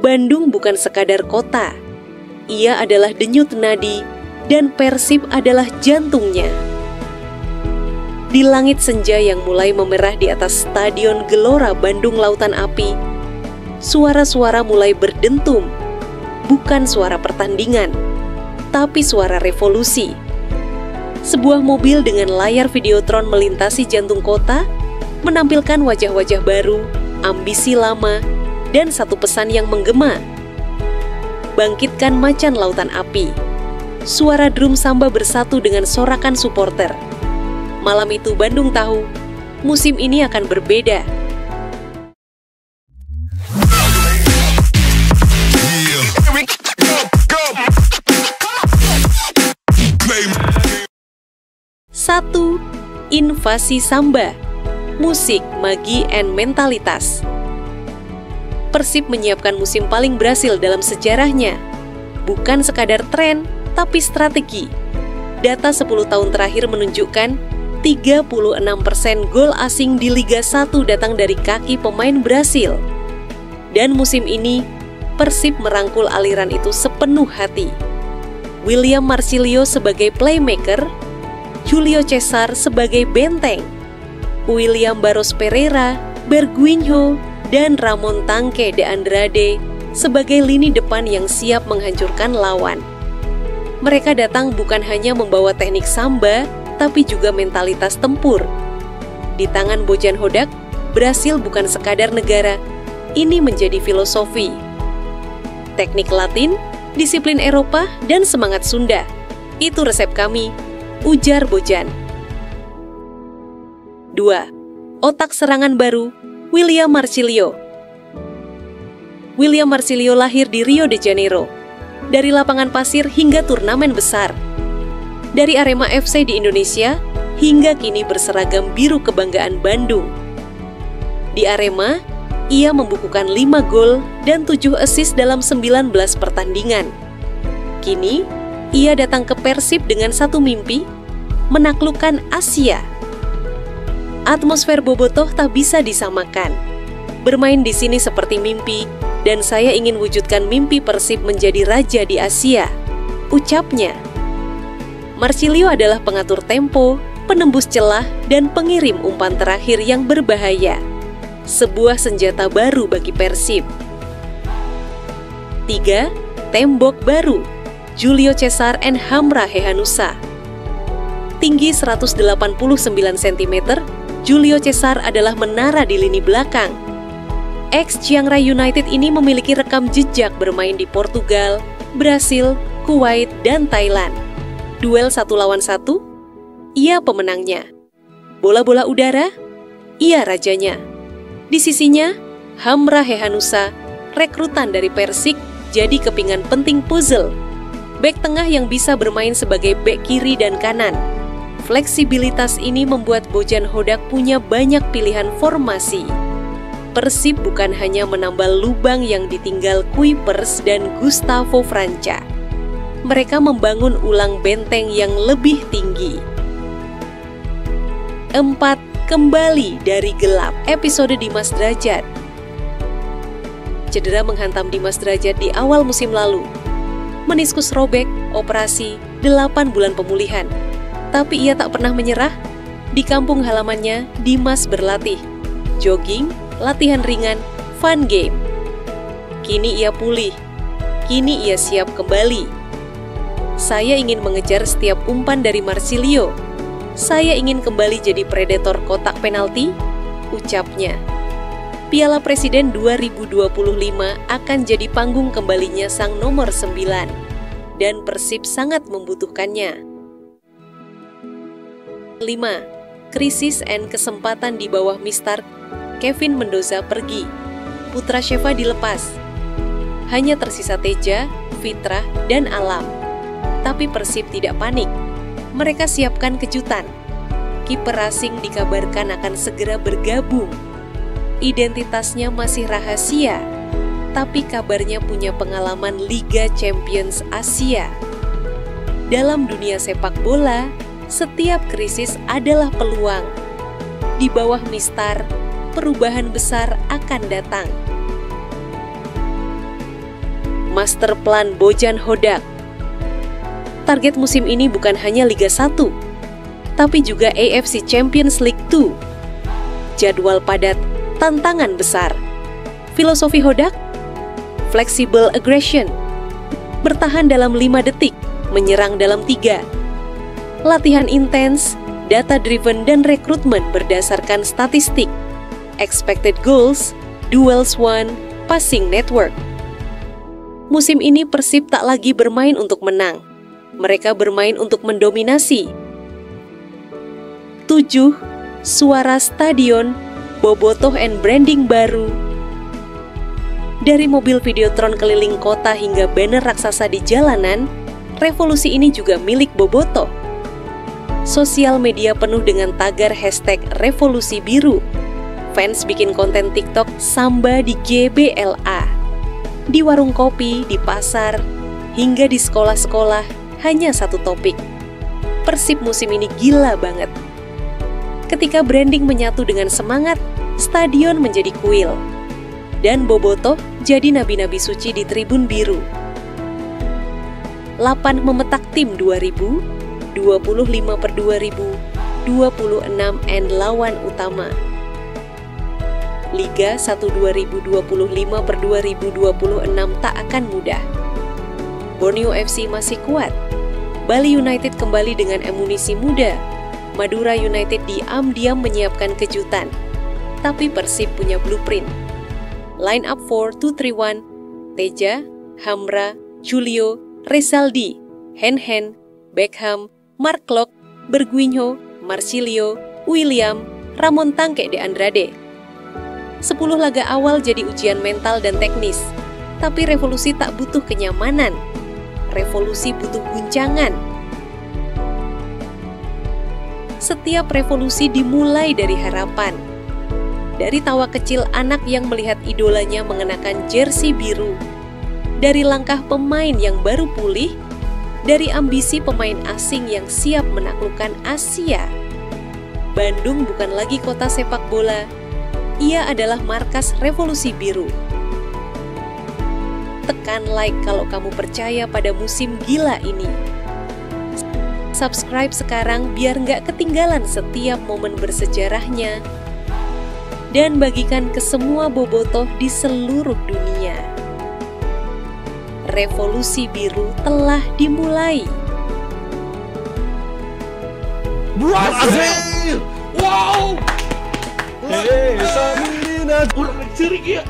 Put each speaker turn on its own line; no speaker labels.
Bandung bukan sekadar kota. Ia adalah denyut nadi dan Persib adalah jantungnya. Di langit senja yang mulai memerah di atas Stadion Gelora Bandung Lautan Api, suara-suara mulai berdentum. Bukan suara pertandingan, tapi suara revolusi. Sebuah mobil dengan layar videotron melintasi jantung kota, menampilkan wajah-wajah baru, ambisi lama, dan satu pesan yang menggema. Bangkitkan macan lautan api. Suara drum samba bersatu dengan sorakan supporter. Malam itu Bandung tahu, musim ini akan berbeda. Satu, invasi samba, musik, magi, and mentalitas. Persib menyiapkan musim paling berhasil dalam sejarahnya. Bukan sekadar tren, tapi strategi. Data 10 tahun terakhir menunjukkan 36% gol asing di Liga 1 datang dari kaki pemain Brasil. Dan musim ini, Persib merangkul aliran itu sepenuh hati. William Marcilio sebagai playmaker, Julio Cesar sebagai benteng, William Barros Pereira, Berguinho, dan Ramon Tanque de Andrade sebagai lini depan yang siap menghancurkan lawan. Mereka datang bukan hanya membawa teknik samba, tapi juga mentalitas tempur. Di tangan Bojan Hodak, Brasil bukan sekadar negara, ini menjadi filosofi. Teknik Latin, disiplin Eropa, dan semangat Sunda. Itu resep kami, ujar Bojan. 2. Otak serangan baru, William Marcilio. William Marcilio lahir di Rio de Janeiro. Dari lapangan pasir hingga turnamen besar. Dari Arema FC di Indonesia, hingga kini berseragam biru kebanggaan Bandung. Di Arema, ia membukukan 5 gol dan 7 assist dalam 19 pertandingan. Kini, ia datang ke Persib dengan satu mimpi, menaklukkan Asia. Atmosfer bobotoh tak bisa disamakan. Bermain di sini seperti mimpi, dan saya ingin wujudkan mimpi Persib menjadi raja di Asia, ucapnya. Marcilio adalah pengatur tempo, penembus celah, dan pengirim umpan terakhir yang berbahaya. Sebuah senjata baru bagi Persib. 3. Tembok baru, Julio Cesar and Hamra Hehanussa. Tinggi 189 cm, Julio Cesar adalah menara di lini belakang. Ex Chiang Rai United ini memiliki rekam jejak bermain di Portugal, Brasil, Kuwait, dan Thailand. Duel 1 lawan 1, ia pemenangnya. Bola-bola udara, ia rajanya. Di sisinya, Hamra Hehanussa, rekrutan dari Persik, jadi kepingan penting puzzle. Bek tengah yang bisa bermain sebagai bek kiri dan kanan. Fleksibilitas ini membuat Bojan Hodak punya banyak pilihan formasi. Persib bukan hanya menambal lubang yang ditinggal Kuipers dan Gustavo Franca. Mereka membangun ulang benteng yang lebih tinggi. 4. Kembali dari gelap, episode Dimas Drajat. Cedera menghantam Dimas Drajat di awal musim lalu. Meniskus robek, operasi, 8 bulan pemulihan. Tapi ia tak pernah menyerah. Di kampung halamannya, Dimas berlatih. Jogging, latihan ringan, fun game. Kini ia pulih. Kini ia siap kembali. Saya ingin mengejar setiap umpan dari Marcilio. Saya ingin kembali jadi predator kotak penalti, ucapnya. Piala Presiden 2025 akan jadi panggung kembalinya sang nomor 9. Dan Persib sangat membutuhkannya. 5. Krisis and kesempatan di bawah Mister Kevin Mendoza pergi. Putra Sheva dilepas. Hanya tersisa Teja, Fitrah, dan Alam. Tapi Persib tidak panik. Mereka siapkan kejutan. Kiper asing dikabarkan akan segera bergabung. Identitasnya masih rahasia, tapi kabarnya punya pengalaman Liga Champions Asia. Dalam dunia sepak bola, setiap krisis adalah peluang. Di bawah Mistar, perubahan besar akan datang. master plan Bojan Hodak. Target musim ini bukan hanya Liga 1, tapi juga AFC Champions League 2. Jadwal padat, tantangan besar. Filosofi Hodak? Flexible aggression. Bertahan dalam 5 detik, menyerang dalam 3. Latihan intens, data-driven dan rekrutmen berdasarkan statistik. Expected goals, duels won, passing network. Musim ini Persib tak lagi bermain untuk menang. Mereka bermain untuk mendominasi. 7. Suara stadion, bobotoh and branding baru. Dari mobil Videotron keliling kota hingga banner raksasa di jalanan, revolusi ini juga milik Bobotoh. Sosial media penuh dengan tagar hashtag revolusi biru. Fans bikin konten TikTok Samba di GBLA. Di warung kopi, di pasar, hingga di sekolah-sekolah, hanya satu topik. Persib musim ini gila banget. Ketika branding menyatu dengan semangat, stadion menjadi kuil. Dan Bobotoh jadi nabi-nabi suci di tribun biru. 8 memetak tim 2000, 25/2000, 26 and lawan utama. Liga 1 2025/2026 tak akan mudah. Borneo FC masih kuat. Bali United kembali dengan amunisi muda. Madura United diam-diam menyiapkan kejutan. Tapi Persib punya blueprint. Line up 4-2-3-1, Teja, Hamra, Julio, Rezaldi, Hen, Beckham, Mark Klok, Berguinho, Marsilio, William, Ramon Tangke de Andrade. 10 laga awal jadi ujian mental dan teknis. Tapi revolusi tak butuh kenyamanan. Revolusi butuh guncangan. Setiap revolusi dimulai dari harapan. Dari tawa kecil anak yang melihat idolanya mengenakan jersey biru. Dari langkah pemain yang baru pulih. Dari ambisi pemain asing yang siap menaklukkan Asia. Bandung bukan lagi kota sepak bola. Ia adalah markas revolusi biru. Tekan like kalau kamu percaya pada musim gila ini. Subscribe sekarang biar nggak ketinggalan setiap momen bersejarahnya. Dan bagikan ke semua bobotoh di seluruh dunia. Revolusi biru telah dimulai.
Brazil! Wow! Hei, Sabrina! Orang cerik ya!